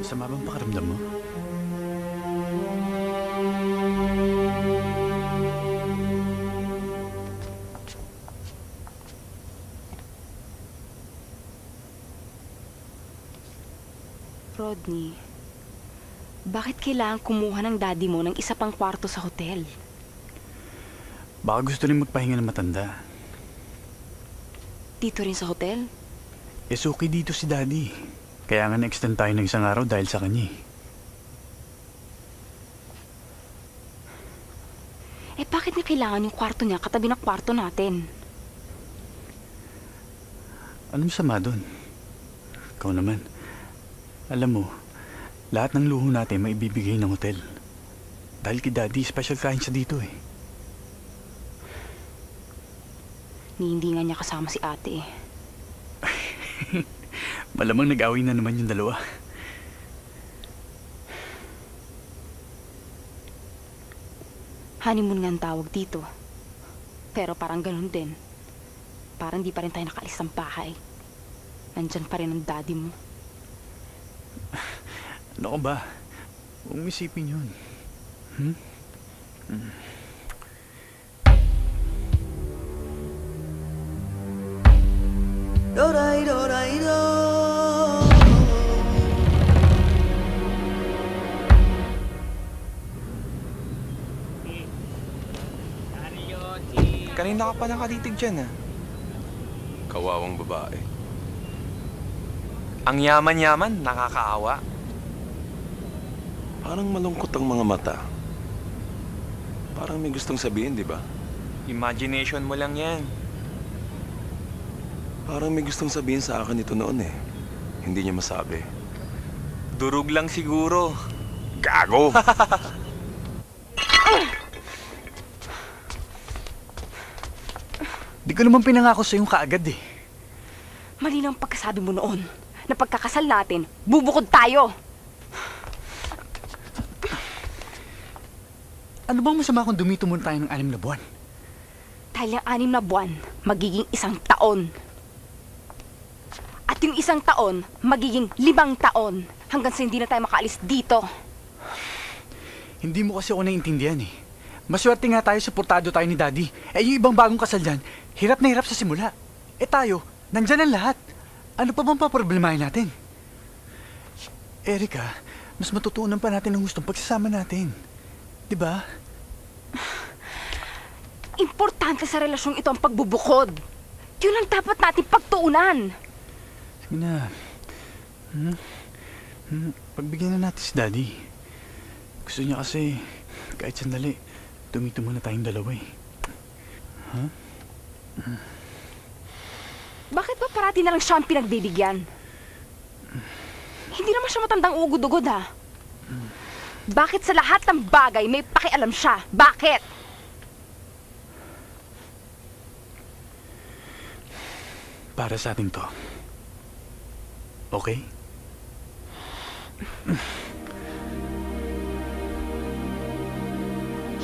Masama bang pakiramdam mo? Rodney, bakit kailangan kumuha ng daddy mo ng isa pang kwarto sa hotel? Baka gusto rin magpahinga ng matanda. Dito rin sa hotel? Suki dito si daddy. Kaya nga na-extend tayo ng isang araw dahil sa kanya. Bakit niya kailangan yung kwarto niya katabi ng kwarto natin? Anong sama doon? Ikaw naman. Alam mo, lahat ng luho natin maibibigay ng hotel. Dahil kay daddy, special kain siya dito Hindi nga niya kasama si ate Malamang nag-away na naman yung dalawa. Honeymoon nga ang tawag dito. Pero parang ganun din. Parang di pa rin tayo nakaalis ng bahay. Nandyan pa rin ang daddy mo. Ano ka ba? Huwag mo isipin yun. Do-day-do-day-do. Kanina ka pa nakatitig dyan, Kawawang babae. Ang yaman-yaman, nakakaawa. Parang malungkot ang mga mata. Parang may gustong sabihin, di ba? Imagination mo lang yan. Parang may gustong sabihin sa akin ito noon Hindi niya masabi. Durog lang siguro. Gago! Di ko naman pinangako sa yung kaagad Mali lang pagkasabi mo noon na pagkakasal natin, bubukod tayo. Ano bang masama kung dumito muna tayo ng 6 na buwan? Dahil yung 6 na buwan, magiging 1 taon. At yung 1 taon, magiging 5 taon. Hanggang sa hindi na tayo makaalis dito. Hindi mo kasi ako naiintindihan Maswerte nga tayo, suportado tayo ni daddy. Yung ibang bagong kasal dyan, hirap na hirap sa simula. Tayo, nandyan ang lahat. Ano pa bang paproblemahin natin? Erica, mas matutunan pa natin ang gustong pagsasama natin. Diba? Importante sa relasyong ito ang pagbubukod. Yun ang dapat natin pagtuunan. Sige na. Pagbigyan na natin si daddy. Gusto niya kasi, kahit sandali, tumito muna tayong dalawa Bakit ba parati na lang siya ang pinagbibigyan? Hindi naman siya matandang ugod-ugod Bakit sa lahat ng bagay may pakialam siya? Bakit? Para sa atin to. Okay?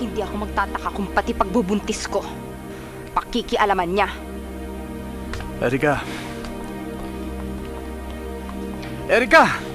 Hindi ako magtataka kung pati pagbubuntis ko, pakikialaman niya. Erica! Erica!